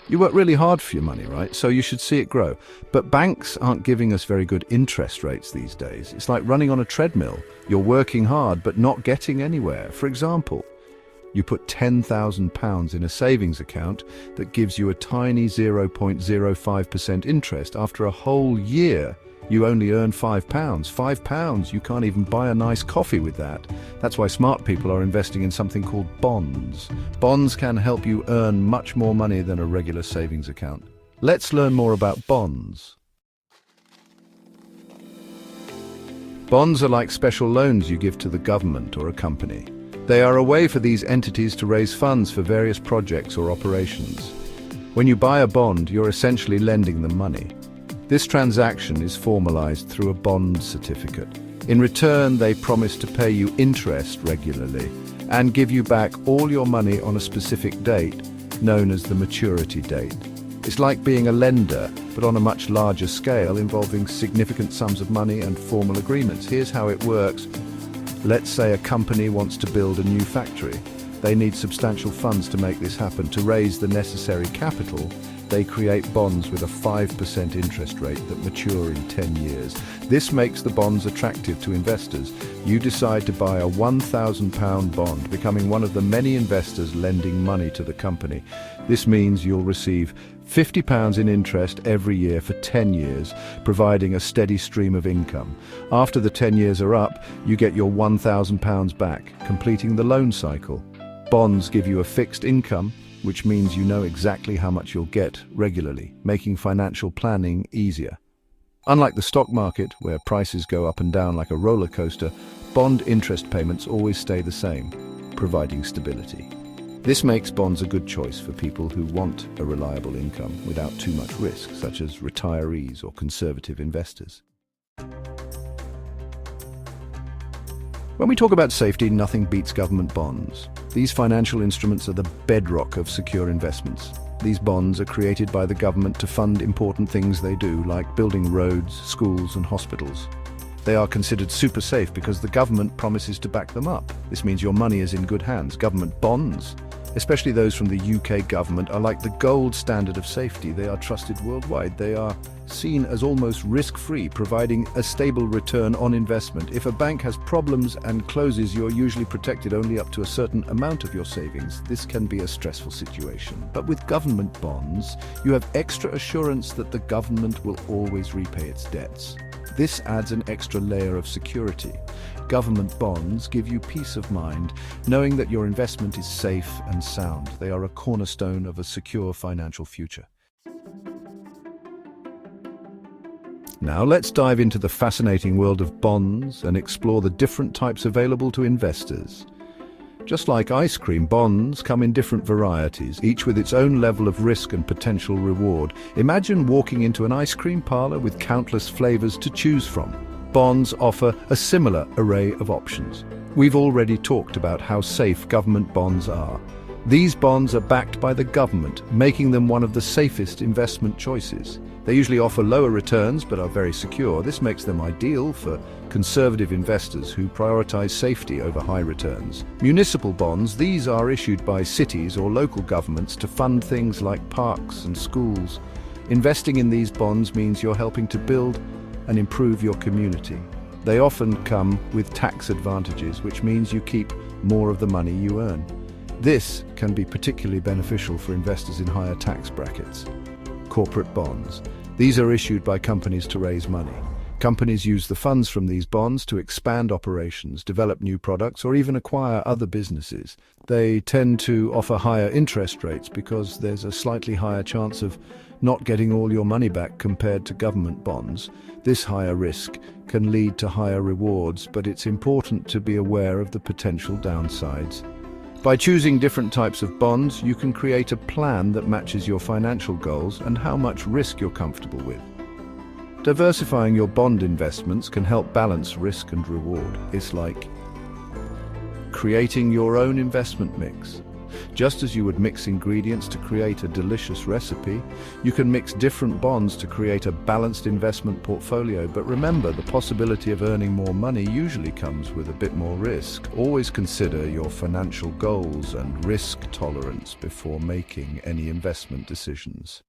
You work really hard for your money, right? So you should see it grow. But banks aren't giving us very good interest rates these days. It's like running on a treadmill. You're working hard, but not getting anywhere. For example, you put £10,000 in a savings account that gives you a tiny 0.05% interest. After a whole year, you only earn £5. £5, you can't even buy a nice coffee with that. That's why smart people are investing in something called bonds. Bonds can help you earn much more money than a regular savings account. Let's learn more about bonds. Bonds are like special loans you give to the government or a company. They are a way for these entities to raise funds for various projects or operations. When you buy a bond, you're essentially lending them money. This transaction is formalized through a bond certificate. In return, they promise to pay you interest regularly and give you back all your money on a specific date, known as the maturity date. It's like being a lender, but on a much larger scale, involving significant sums of money and formal agreements. Here's how it works. Let's say a company wants to build a new factory. They need substantial funds to make this happen. To raise the necessary capital, they create bonds with a 5% interest rate that mature in 10 years. This makes the bonds attractive to investors. You decide to buy a £1,000 bond, becoming one of the many investors lending money to the company. This means you'll receive £50 in interest every year for 10 years, providing a steady stream of income. After the 10 years are up, you get your £1,000 back, completing the loan cycle. Bonds give you a fixed income, which means you know exactly how much you'll get regularly, making financial planning easier. Unlike the stock market, where prices go up and down like a roller coaster, bond interest payments always stay the same, providing stability. This makes bonds a good choice for people who want a reliable income without too much risk, such as retirees or conservative investors. When we talk about safety, nothing beats government bonds. These financial instruments are the bedrock of secure investments. These bonds are created by the government to fund important things they do, like building roads, schools, and hospitals. They are considered super safe because the government promises to back them up. This means your money is in good hands. Government bonds, especially those from the UK government, are like the gold standard of safety. They are trusted worldwide. They are seen as almost risk-free, providing a stable return on investment. If a bank has problems and closes, you're usually protected only up to a certain amount of your savings. This can be a stressful situation. But with government bonds, you have extra assurance that the government will always repay its debts. This adds an extra layer of security. Government bonds give you peace of mind, knowing that your investment is safe and sound. They are a cornerstone of a secure financial future. Now let's dive into the fascinating world of bonds and explore the different types available to investors. Just like ice cream, bonds come in different varieties, each with its own level of risk and potential reward. Imagine walking into an ice cream parlor with countless flavors to choose from. Bonds offer a similar array of options. We've already talked about how safe government bonds are. These bonds are backed by the government, making them one of the safest investment choices. They usually offer lower returns but are very secure. This makes them ideal for conservative investors who prioritize safety over high returns. Municipal bonds, these are issued by cities or local governments to fund things like parks and schools. Investing in these bonds means you're helping to build and improve your community. They often come with tax advantages, which means you keep more of the money you earn. This can be particularly beneficial for investors in higher tax brackets. Corporate bonds. These are issued by companies to raise money. Companies use the funds from these bonds to expand operations, develop new products, or even acquire other businesses. They tend to offer higher interest rates because there's a slightly higher chance of not getting all your money back compared to government bonds. This higher risk can lead to higher rewards, but it's important to be aware of the potential downsides. By choosing different types of bonds, you can create a plan that matches your financial goals and how much risk you're comfortable with. Diversifying your bond investments can help balance risk and reward. It's like creating your own investment mix. Just as you would mix ingredients to create a delicious recipe, you can mix different bonds to create a balanced investment portfolio. But remember, the possibility of earning more money usually comes with a bit more risk. Always consider your financial goals and risk tolerance before making any investment decisions.